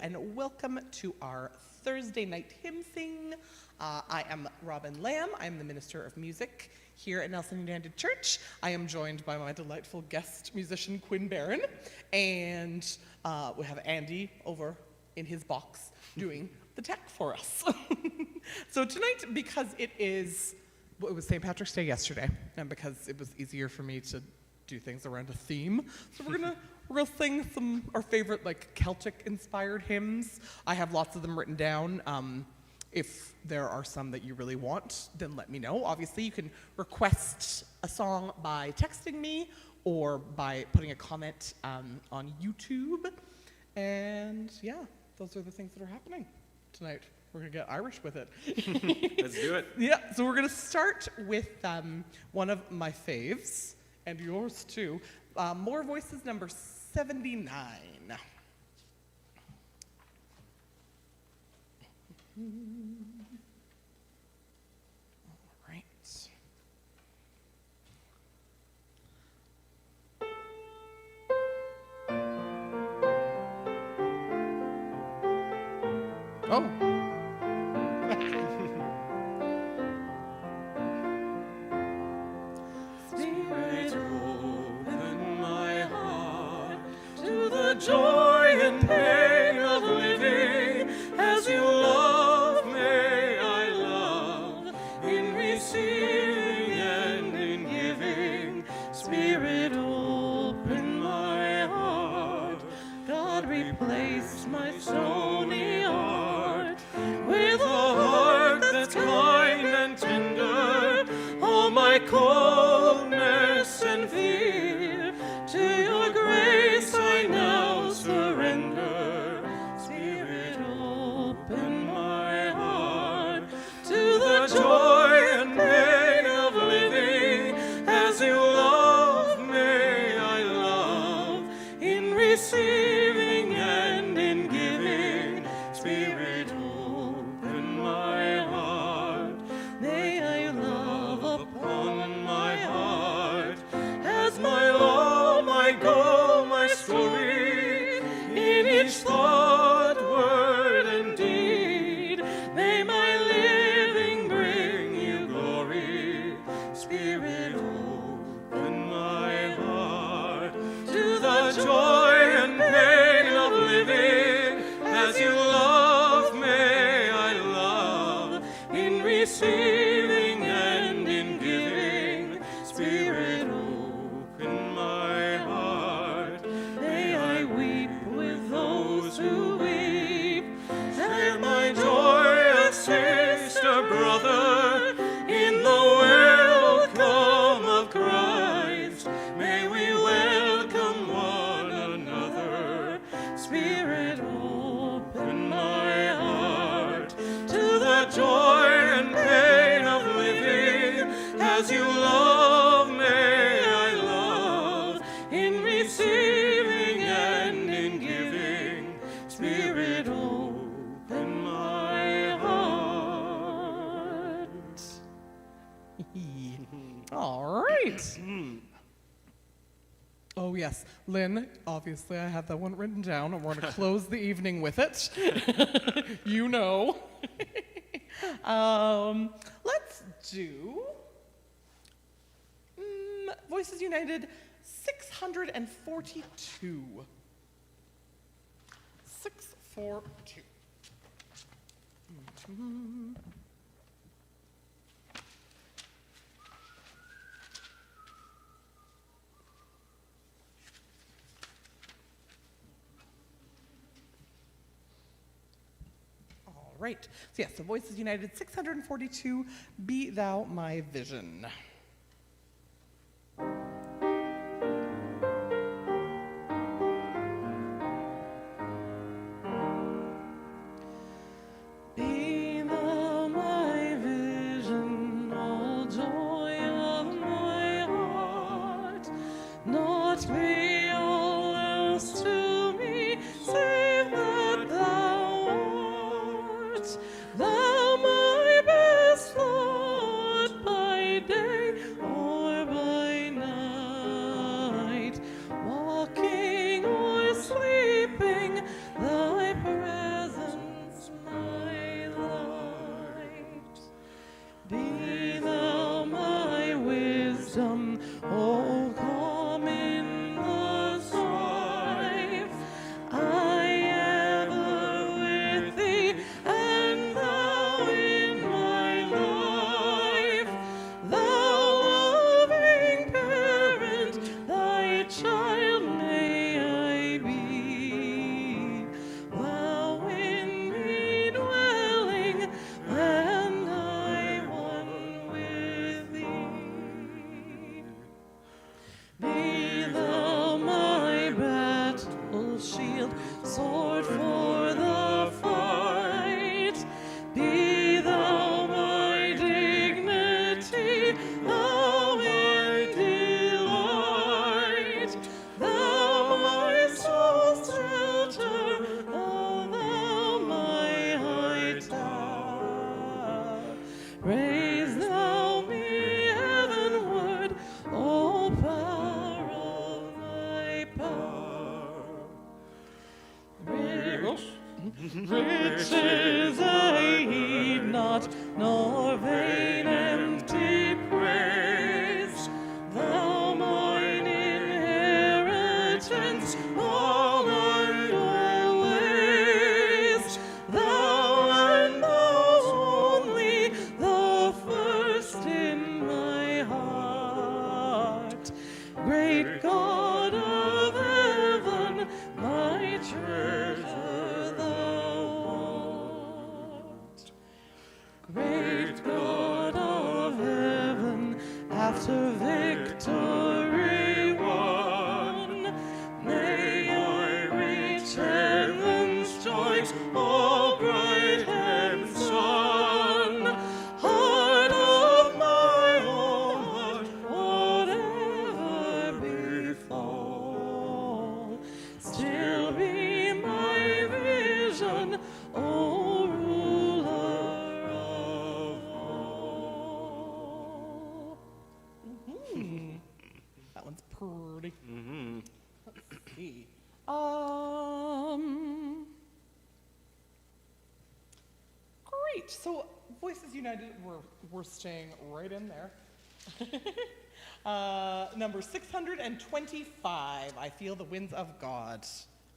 and welcome to our Thursday night hymn sing. I am Robin Lamb. I am the Minister of Music here at Nelson United Church. I am joined by my delightful guest musician, Quinn Barron, and we have Andy over in his box doing the tech for us. So tonight, because it was St. Patrick's Day yesterday, and because it was easier for me to do things around a theme, so we're gonna sing some our favorite Celtic-inspired hymns. I have lots of them written down. If there are some that you really want, then let me know. Obviously, you can request a song by texting me or by putting a comment on YouTube. And yeah, those are the things that are happening tonight. We're gonna get Irish with it. Let's do it. Yeah, so we're gonna start with one of my faves, and yours too. More Voices number 79. All right. Oh. Spirit, open my heart to the joy and pain of living as you love, may I love in receiving and in giving. Spirit, open my heart. God, replace my stony heart with a heart that's kind and tender. All my coldness and fear, to your grace I now surrender. Spirit, open my heart to the joy and pain of living as you love, may I love in receiving and in giving. Spirit, open my heart. May I love upon my heart as my law, my goal, my story. In each thought, word, and deed, may my living bring you glory. Spirit, open my heart to the joy and pain of living as you love, may I love in receiving and in giving. Spirit, open my heart. May I weep with those who weep, and my joy a sister, brother, in the welcome of Christ. May we welcome one another. Spirit, open my heart to the joy and pain of living as you love, may I love in receiving and in giving. Spirit, open my heart. All right. Oh yes, Lynn, obviously I have that one written down, and we're going to close the evening with it. You know. Let's do Voices United 642. 642. All right. So yes, the Voices United 642, Be Thou My Vision. Be thou my vision, all joy of my heart, not be all else to me, save that thou art. Thou my best Lord, by day shield, sword for the fight. Be thou my dignity, thou my delight, thou my soul's shelter, thou my high tower. Raise thou me heavenward, O power of thy power. Riches I heed not, nor vain empty praise. Thou mine inheritance, all and always. Thou and thou only, the first in my heart. Great God of heaven, my treasure thou art. Great God of heaven, after victory won, may I reach heaven's joys, all bright and sun. Heart of my own heart, whatever befall, still be my vision, O ruler of all. That one's pretty. Mm-hmm. Let's see. Great. So Voices United, we're staying right in there. Number 625. I Feel the Winds of God.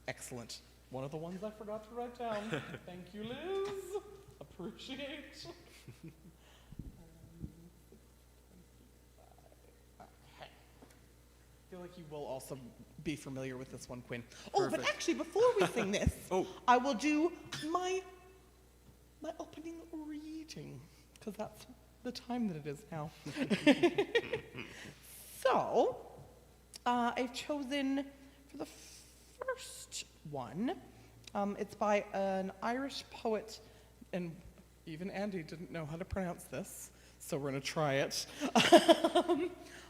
Excellent. One of the ones I forgot to write down. Thank you, Liz. Appreciate. Okay. I feel like you will also be familiar with this one, Quinn. Oh, but Perfect. actually, before we sing this, Oh. I will do my opening reading, because that's the time that it is now. So, I've chosen for the first one, it's by an Irish poet, and even Andy didn't know how to pronounce this, so we're going to try it.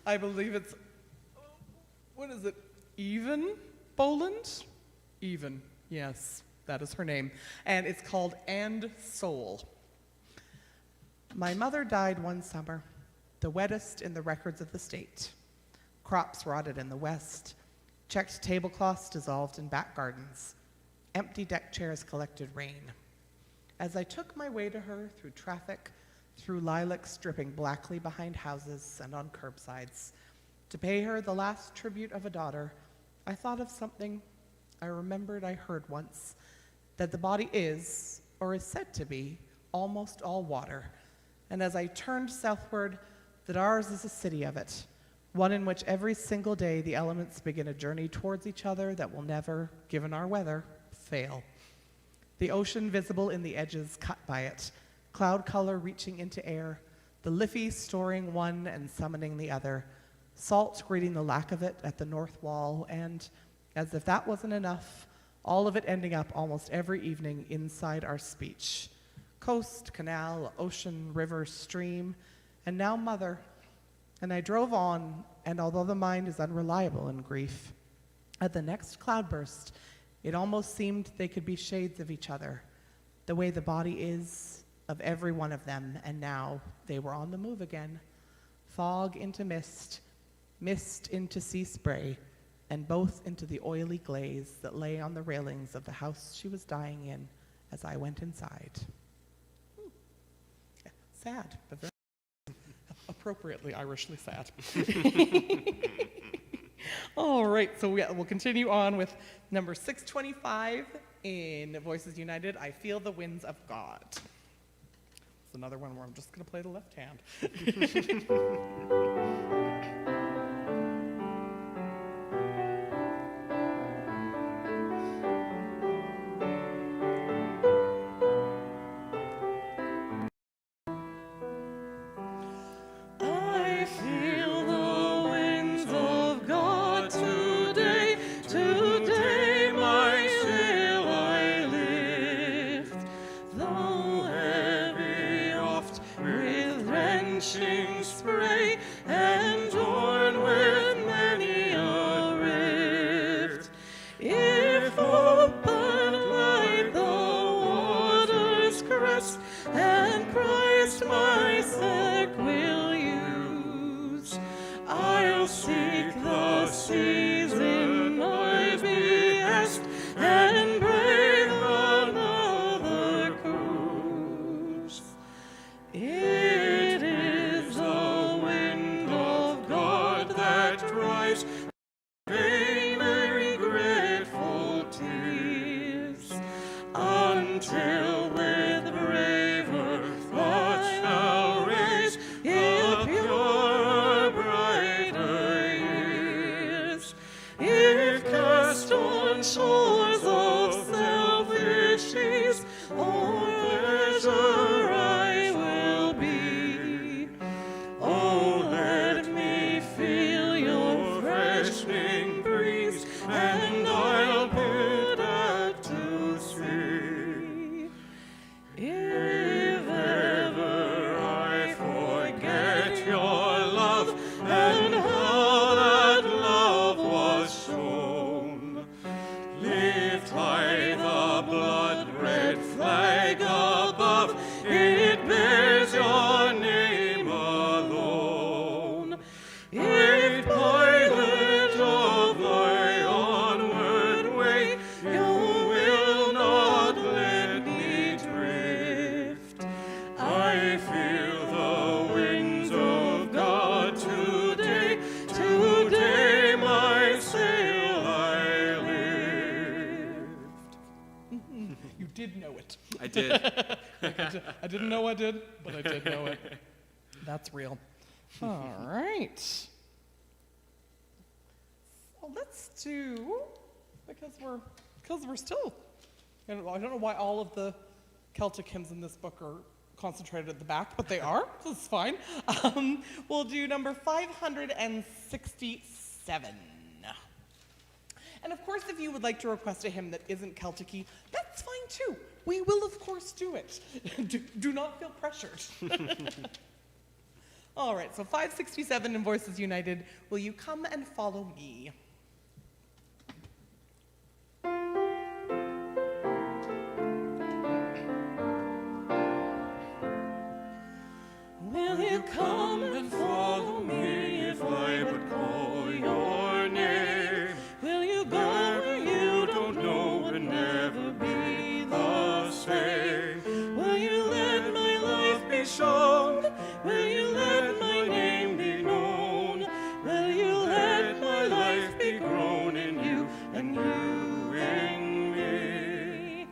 I believe it's, what is it, Even Boland? Even, yes, that is her name. And it's called And Soul. My mother died one summer, the wettest in the records of the state. Crops rotted in the west, checked tablecloths dissolved in back gardens, empty deck chairs collected rain. As I took my way to her through traffic, through lilacs dripping blackly behind houses and on curbsides, to pay her the last tribute of a daughter, I thought of something I remembered I heard once, that the body is, or is said to be, almost all water. And as I turned southward, that ours is a city of it, one in which every single day the elements begin a journey towards each other that will never, given our weather, fail. The ocean visible in the edges cut by it, cloud color reaching into air, the Liffey storing one and summoning the other, salt greeting the lack of it at the north wall, and, as if that wasn't enough, all of it ending up almost every evening inside our speech. Coast, canal, ocean, river, stream, and now mother. And I drove on, and although the mind is unreliable in grief, at the next cloudburst, it almost seemed they could be shades of each other, the way the body is of every one of them, and now they were on the move again. Fog into mist, mist into sea spray, and both into the oily glaze that lay on the railings of the house she was dying in as I went inside. Yeah, sad, but very appropriately Irishly sad. All right, so we'll continue on with number 625 in Voices United, I Feel the Winds of God. It's another one where I'm just going to play the left hand. I feel the winds of God today, today my until with braver thoughts shall raise a purer, brighter years. If cast on shores of selfish ease or pleasure I will be, oh, let me feel your freshening breeze, and I'll put out to sea. If ever I forget your love and how that love was shown, lift high the blood-red flag above, it bears your name alone. Great pilot of thy onward way, you will not let me drift. I feel the winds of God today, today my sail I lift. You did know it. I did. I didn't know I did, but I did know it. That's real. All right. So let's do, because we're still, I don't know why all of the Celtic hymns in this book are concentrated at the back, but they are, so it's fine. We'll do number 567. And of course, if you would like to request a hymn that isn't Celtic-y, that's fine too. We will, of course, do it. do not feel pressured. All right, so 567 in Voices United, will you come and follow me? Will you come and follow me if I but call your name? Will you go where you don't know and never be the same? Will you let my life be shown? Will you let my name be known? Will you let my life be grown in you and you in me?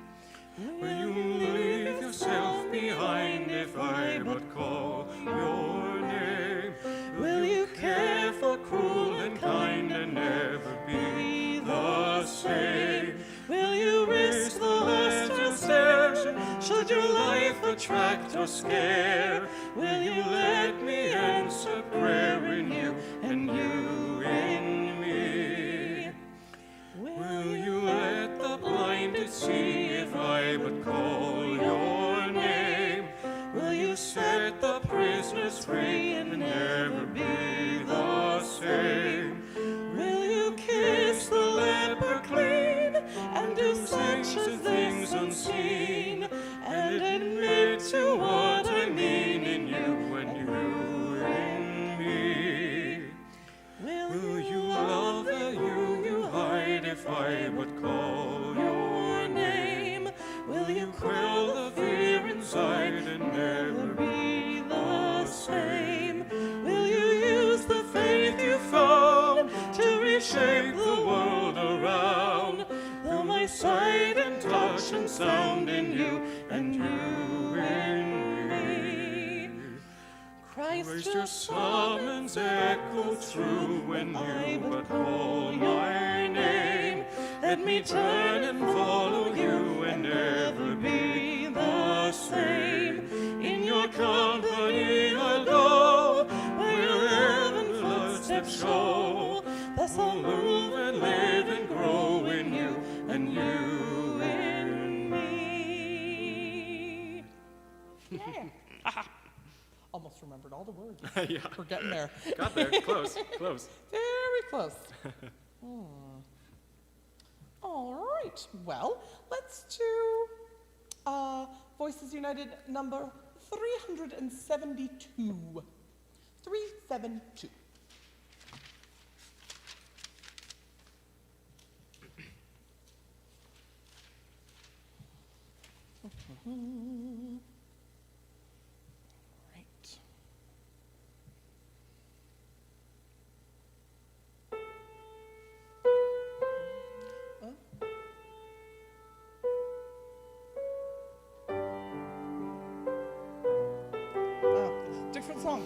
Will you leave yourself behind if I but call your name? Will you care for cruel and kind and never be the same? Will you risk the last or stare should your life attract or scare? Will you let me answer prayer in you and you in me? Will you let the blinded see if I but call your name? Will you set the prisoners free and never be the same? Will you kiss the leper clean and do such as things unseen and admit to what I mean in you and you in me? Will you love the you hide if I but call your name? Will you quell the fear inside and never be the same? Will you use the faith you found to reshape the world around? Though my sight and touch and sound in you and you in me. Christ, your summons echo true when you but call my name. Let me turn and follow you and never be the same. In your company I'll go where heaven footsteps show. Thus I'll move and live and grow in you and you in me. Yeah. Almost remembered all the words. Yeah. We're getting there. Got there. Close. Close. Very close. All right. Well, let's do Voices United number 372. 372. Right. different song.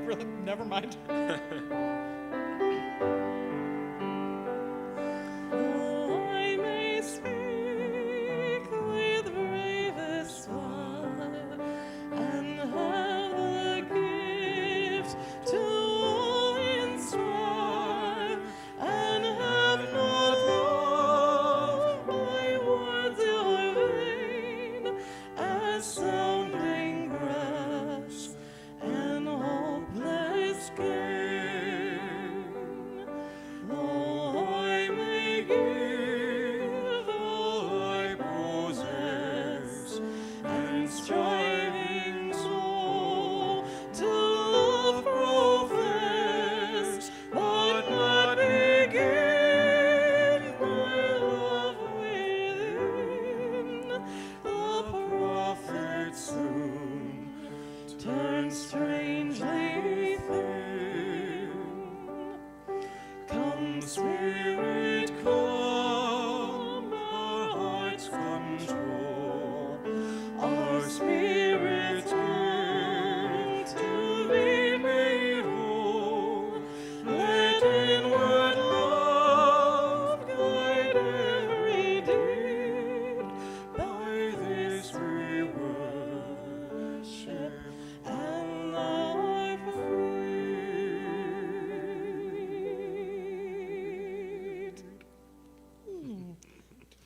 Really, never mind. I may speak with bravest one and have the gift to all inspire, and have not love, my words are vain as sounding brass and hopeless gain. Though I may give all I possess, and striving so to love profess, but not begin my love within, the prophet soon turns strangely thin. Come, Spirit, calm our heart's control, our spirits yearn to be made whole. Let inward love guide every deed, by this we worship and are freed.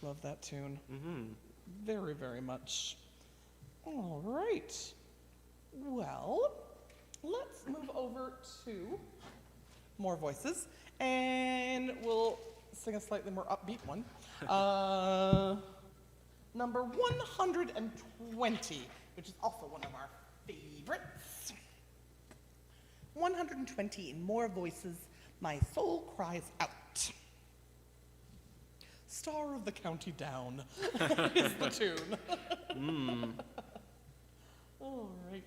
Love that tune. Very, very much. All right. Well, let's move over to more voices, and we'll sing a slightly more upbeat one. Number 120, which is also one of our favorites. 120 in more voices, my soul cries out. Star of the County Down is the tune. All right.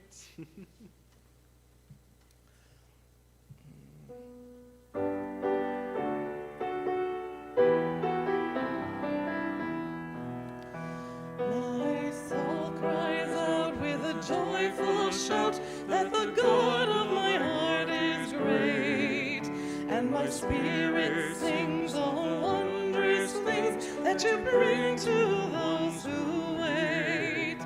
My soul cries out with a joyful shout that the God of my heart is great, and my spirit sings all wondrous things that you bring to those who wait.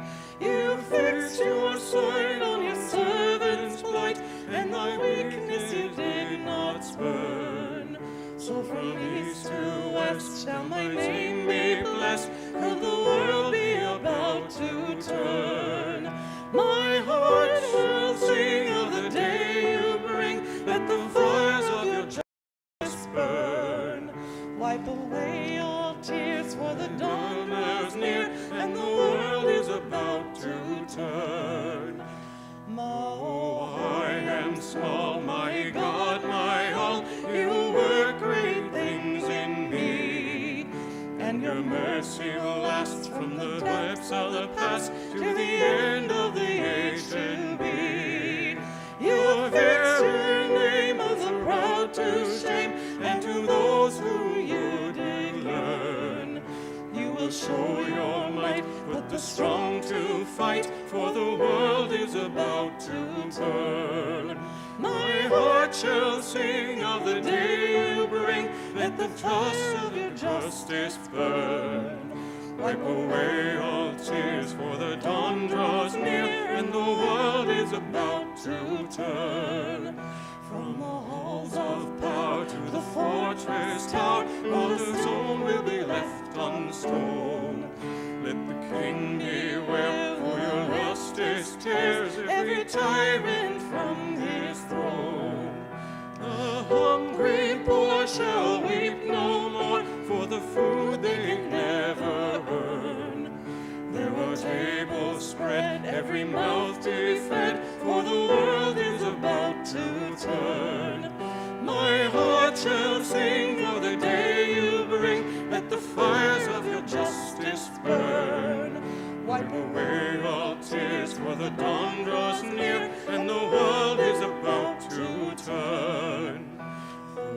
You fixed your sign on your servant's plight, and thy weakness you did not spurn. So from east to west shall my name be blessed, till the world be about to turn. My heart will sing of the day you bring, let the fires of your justice burn. Wipe away all tears, for the dawn draws near, and the world is about to turn. I am small, my God, my all, you work great things in me, and your mercy lasts from the depths of the past to the end of the age to be. You fixed your name of the proud to shame, and to those who you did learn. You will show your might, put the strong to fight, for the world is about to turn. My heart shall sing of the day you bring, let the fire of your justice burn. Wipe away all tears, for the dawn draws near, and the world is about to turn. From the halls of power to the fortress tower, all the zone will be left unstone. Let the king beware, for your justice tears every tyrant from his throne. The hungry poor shall weep no more, for the food they can never earn. There were tables spread, every mouth be fed, for the world is about to turn. My heart shall sing of the day you bring, let the fires of your justice burn. Wipe away all tears, for the dawn draws near, and the world is about to turn.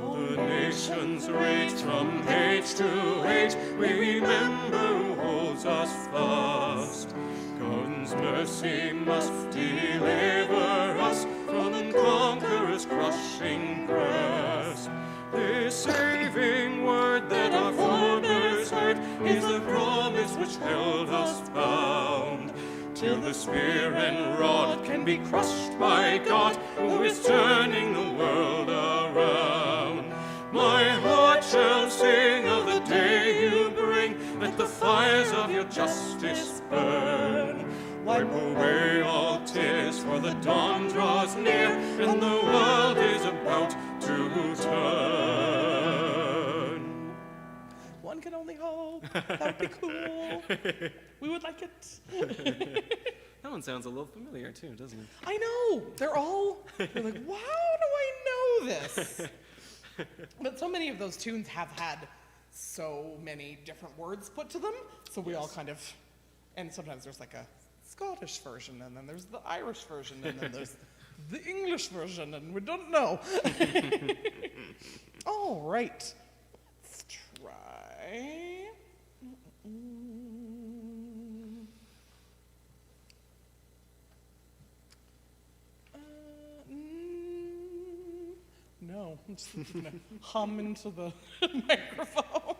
The nations rage from age to age, we remember who holds us fast. Guns His mercy must deliver us from the conqueror's crushing grasp. This saving word that our forebears heard is the promise which held us bound, till the spear and rod can be crushed by God, who is turning the world around. My heart shall sing of the day you bring, let the fires of your justice burn. Wipe away all tears, for the dawn draws near, and the world is about to turn. One can only hope. That would be cool. We would like it. That one sounds a little familiar too, doesn't it? I know. They're like, wow, do I know this? But so many of those tunes have had so many different words put to them, so we all kind of, and sometimes there's like a Scottish version, and then there's the Irish version, and then there's the English version, and we don't know. All right, let's try. No, I'm just gonna hum into the microphone.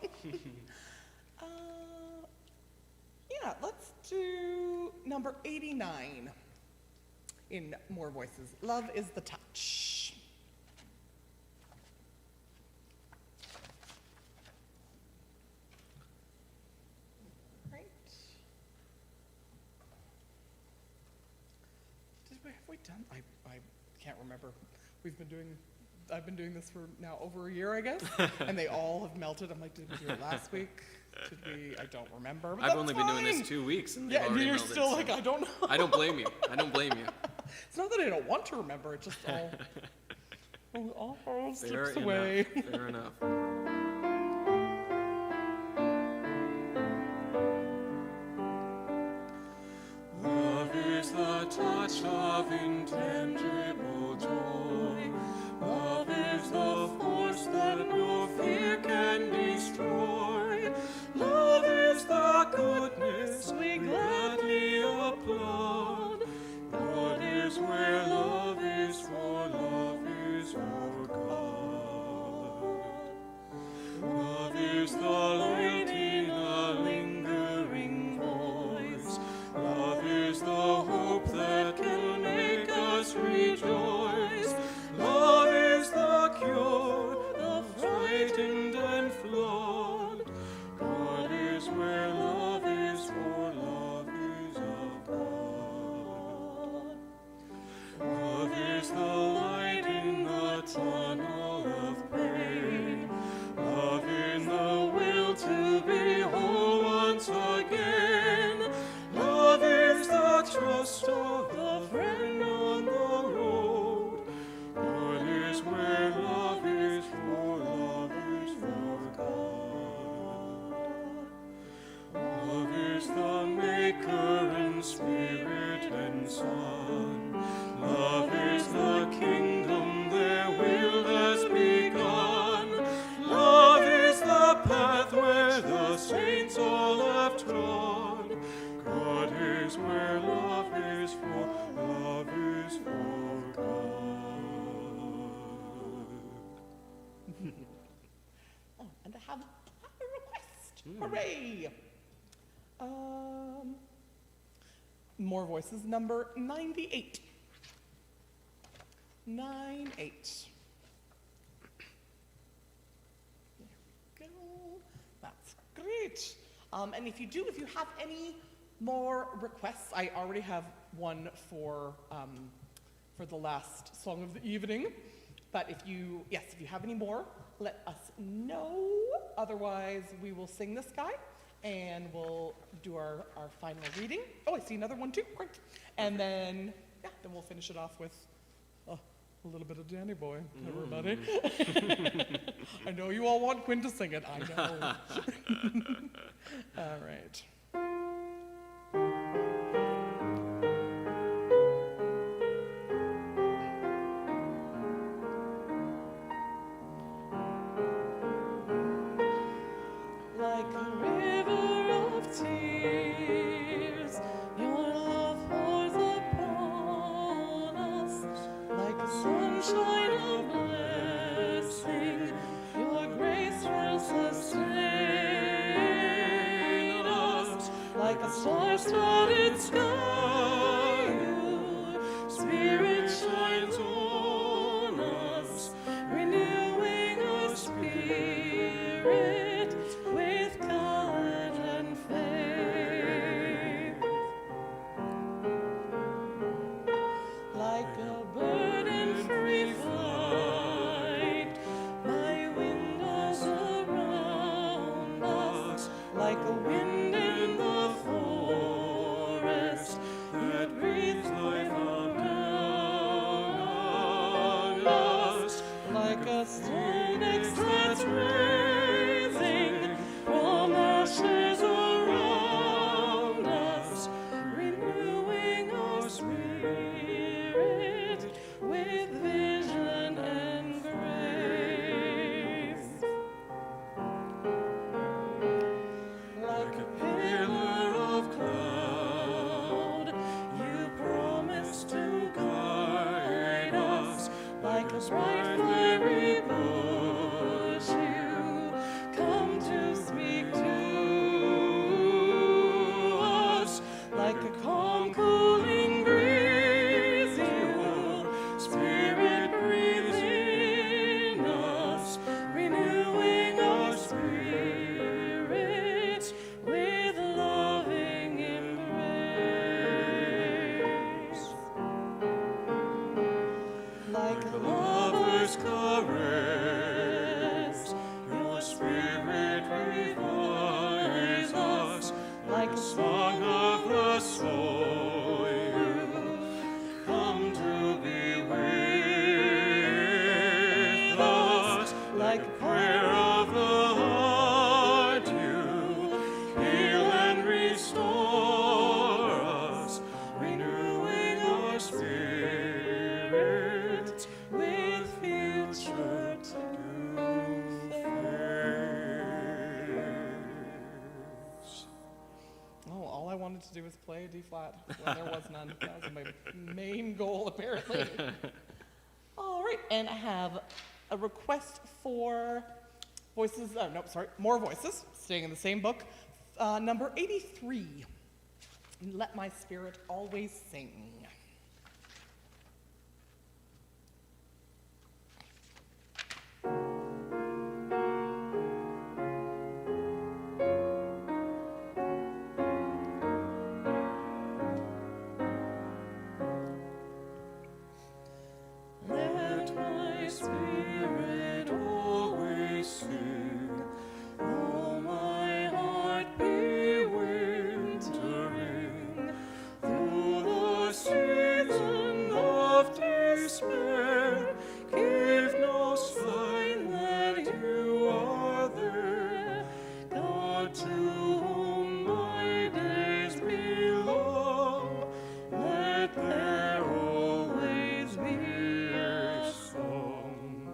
Yeah, let's do number 89 in More Voices. Love is the touch. Right. Have we done? I can't remember. I've been doing this for now over a year, I guess, and they all have melted. I'm like, did we do it last week? Did we? I don't remember. But I've only been doing fine. this 2 weeks, and they've Yeah, already you're melted, still so like, I don't know. I don't blame you. I don't blame you. It's not that I don't want to remember. It just all Fair slips enough. away. Fair enough. Love is the touch of intangible joy. Love is the force that no fear can destroy. Love is the goodness we gladly applaud. God is where love is, for love is our God. Love is the light in a lingering voice. Love is the hope that can make us rejoice. Love is the cure, the frightened and flawed. God is where love is, for love is of God. Love is the light in the tunnel of pain. Love in the will to be whole once again. Love is the trust of the friend on the road. God is where love is, for love is for God. Love is the maker and spirit and son. Love is the kingdom their will has begun. Love is the path where the saints all have trod. God is where love is, for love is for God. Oh, and I have a request. Hooray! More Voices, number 98. 98. There we go. That's great. And if you have any more requests, I already have one for the last song of the evening. But if you have any more, let us know. Otherwise, we will sing this guy and we'll do our final reading. Oh, I see another one too. Great. And then we'll finish it off with a little bit of Danny Boy, everybody. I know you all want Quinn to sing it. I know. All right. Like a river of tears, your love like a star-studded sky. Your Spirit shines on us, renewing our spirit with courage and faith. Like a bird in free flight, my windows around us, like a wind in the forest that breathes life around us, like a phoenix that's raising from ashes around us, renewing our spirit with vision and grace. Like a pillar of cloud, you promise to guide us. Like a bright fiery bush, you come to speak to us. Like a calm, cooling breeze, your Spirit breathes in us, renewing our spirits with loving embrace. Like a lover's caress, your Spirit revives us. Like a song of the soul, you come to be with us. Like a prayer of the heart, you heal and restore us, renewing our spirits with future to face. Oh, all I wanted to do was play a D flat when there was none. That was my main goal, apparently. All right, and I have a request for voices. Oh, no, sorry, more voices. Staying in the same book. Number 83. Let my spirit always sing. Let my spirit always sing, though my heart be wintering, through the season of despair. Give no sign that you are there, God, to whom my days belong. Let there always be a song.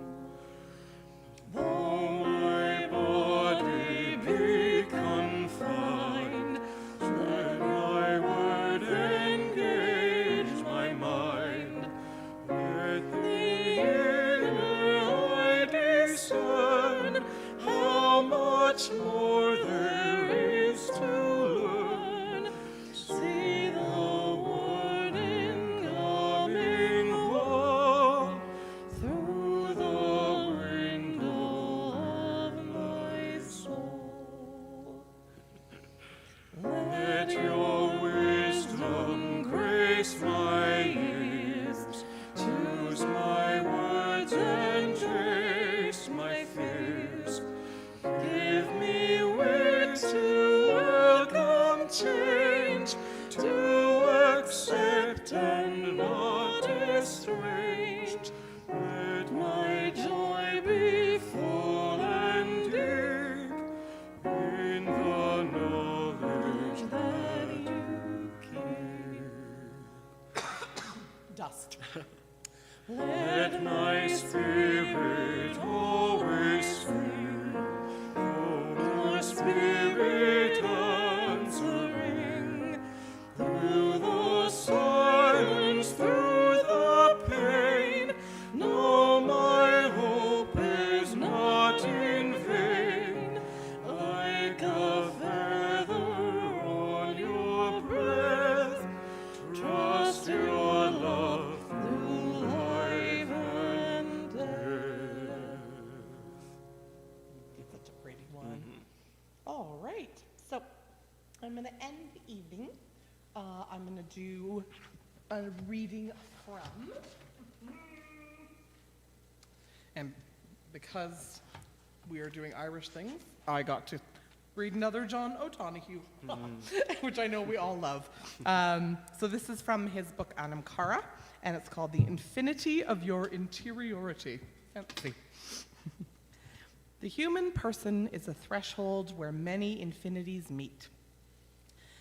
Though my body be confined, then I would engage my mind. Let the inner eye discern how much more there is to learn. See the word incoming home through the window of my soul. Let your wisdom grace my ears, choose my words and trace my fears. Give me wit to welcome change, to accept and not estrange. Let my joy be full and deep in the knowledge that you keep. Dust. Let my spirit always sing, though my spirit answering, through the silence, through the pain. No, my hope is not in vain. Like a feather on I'm going to end the evening. I'm going to do a reading from, and because we are doing Irish things, I got to read another John O'Donoghue, which I know we all love. So this is from his book Anam Cara, and it's called The Infinity of Your Interiority. Fancy. The human person is a threshold where many infinities meet.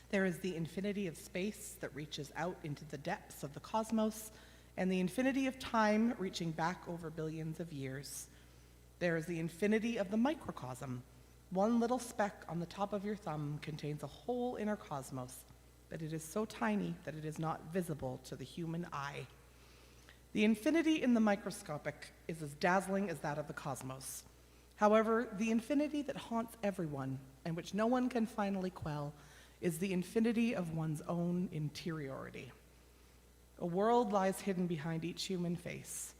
There is the infinity of space that reaches out into the depths of the cosmos, and the infinity of time reaching back over billions of years. There is the infinity of the microcosm. One little speck on the top of your thumb contains a whole inner cosmos, but it is so tiny that it is not visible to the human eye. The infinity in the microscopic is as dazzling as that of the cosmos. However, the infinity that haunts everyone, and which no one can finally quell, is the infinity of one's own interiority. A world lies hidden behind each human face.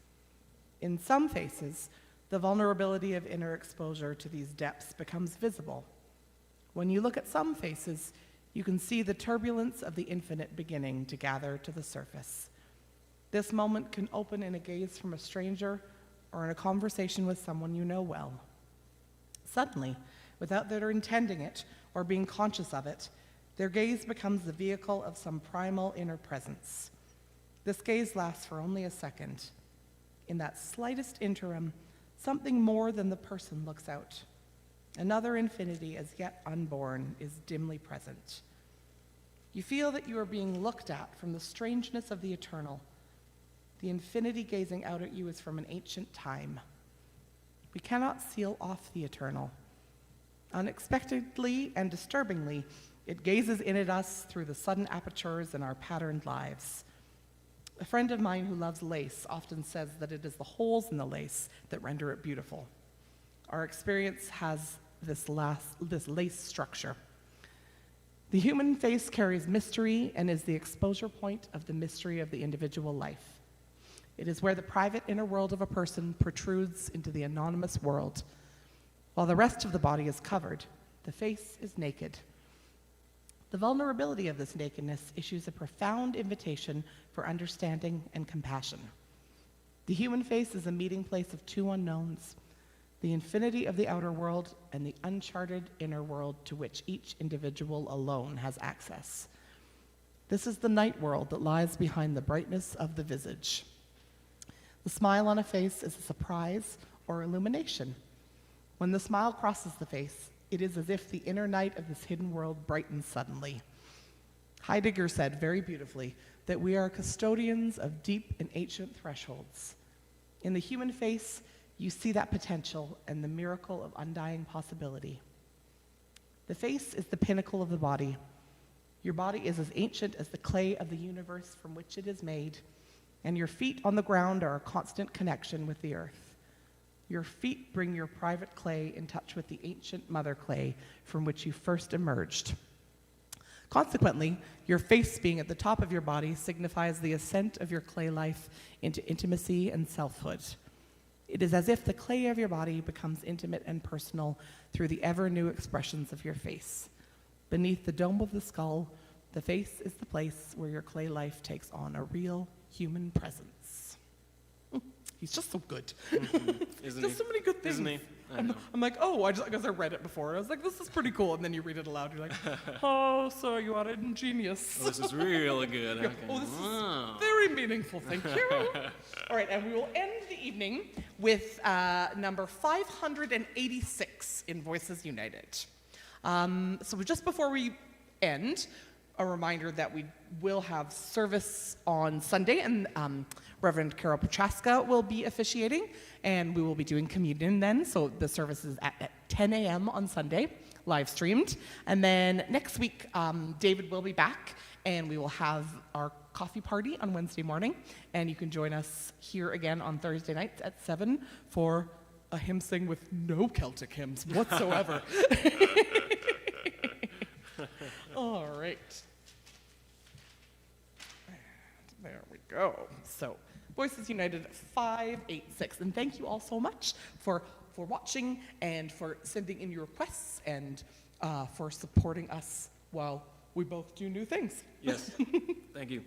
In some faces, the vulnerability of inner exposure to these depths becomes visible. When you look at some faces, you can see the turbulence of the infinite beginning to gather to the surface. This moment can open in a gaze from a stranger or in a conversation with someone you know well. Suddenly, without their intending it or being conscious of it, their gaze becomes the vehicle of some primal inner presence. This gaze lasts for only a second. In that slightest interim, something more than the person looks out. Another infinity, as yet unborn, is dimly present. You feel that you are being looked at from the strangeness of the eternal. The infinity gazing out at you is from an ancient time. We cannot seal off the eternal. Unexpectedly and disturbingly, it gazes in at us through the sudden apertures in our patterned lives. A friend of mine who loves lace often says that it is the holes in the lace that render it beautiful. Our experience has this lace structure. The human face carries mystery and is the exposure point of the mystery of the individual life. It is where the private inner world of a person protrudes into the anonymous world. While the rest of the body is covered, the face is naked. The vulnerability of this nakedness issues a profound invitation for understanding and compassion. The human face is a meeting place of two unknowns, the infinity of the outer world and the uncharted inner world to which each individual alone has access. This is the night world that lies behind the brightness of the visage. The smile on a face is a surprise or illumination. When the smile crosses the face, it is as if the inner night of this hidden world brightens suddenly. Heidegger said very beautifully that we are custodians of deep and ancient thresholds. In the human face, you see that potential and the miracle of undying possibility. The face is the pinnacle of the body. Your body is as ancient as the clay of the universe from which it is made, and your feet on the ground are a constant connection with the earth. Your feet bring your private clay in touch with the ancient mother clay from which you first emerged. Consequently, your face being at the top of your body signifies the ascent of your clay life into intimacy and selfhood. It is as if the clay of your body becomes intimate and personal through the ever-new expressions of your face. Beneath the dome of the skull, the face is the place where your clay life takes on a real human presence. He's just so good. Isn't Just he? so many good things. Isn't he? I know. I'm like, oh, because I read it before. I was like, this is pretty cool. And then you read it aloud. You're like, oh, so you are ingenious. Oh, this is really good. Okay. Oh, this Wow. is very meaningful. Thank you. All right, and we will end the evening with number 586 in Voices United. So just before we end, a reminder that we will have service on Sunday, and Reverend Carol Petraska will be officiating, and we will be doing communion then. So the service is at 10 a.m. on Sunday, live streamed. And then next week, David will be back, and we will have our coffee party on Wednesday morning. And you can join us here again on Thursday nights at 7 for a hymn sing with no Celtic hymns whatsoever. All right. And there we go. So, Voices United 586. And thank you all so much for watching and for sending in your requests and for supporting us while we both do new things. Yes. Thank you.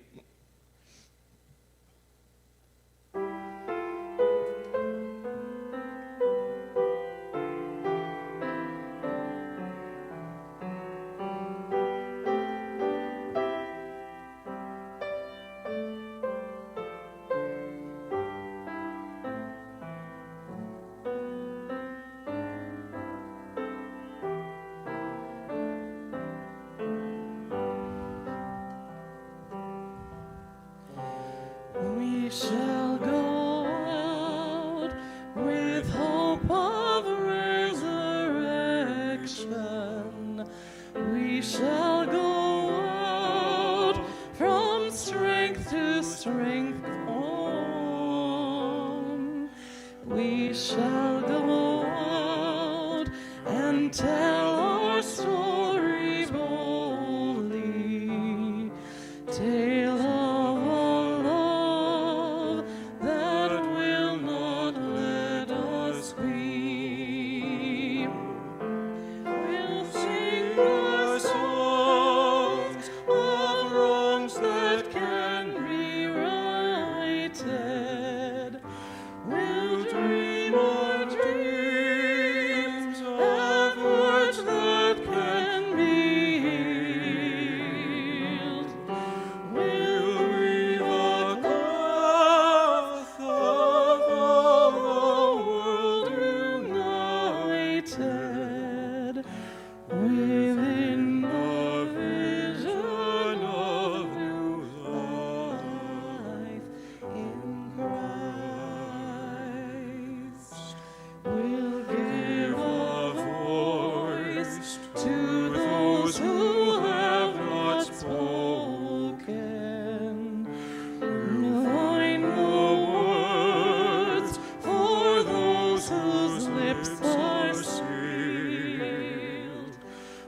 We shall go out with hope of resurrection. We shall go out from strength to strength on. We shall go out and tell our story boldly. Tale of a love that will not let us weep. We'll sing the songs of wrongs that can be righted. We'll dream our dreams of words that can be healed. We'll weave a cloth of all the world united within the vision of new life in Christ. We'll give a voice to those who have not spoken. We'll find the words for those whose lips are sealed.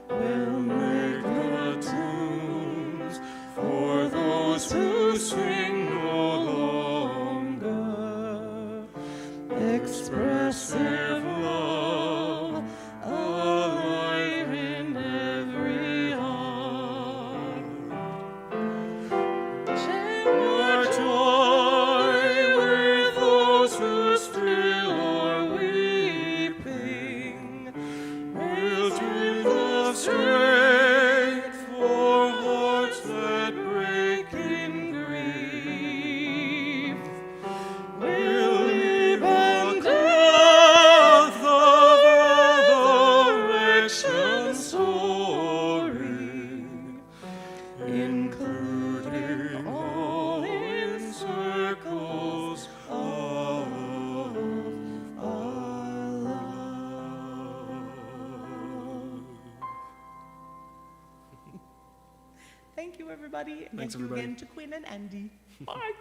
We'll make the tunes for those who sing no longer. Expressive love alive in every heart. Share joy with those who still are weeping. We'll dream of strength for hearts that break in grief. We'll live and tell the resurrection story, including all in circles of our love. Thank you, everybody. And Thanks, thank you everybody. again to Quinn and Andy. Bye.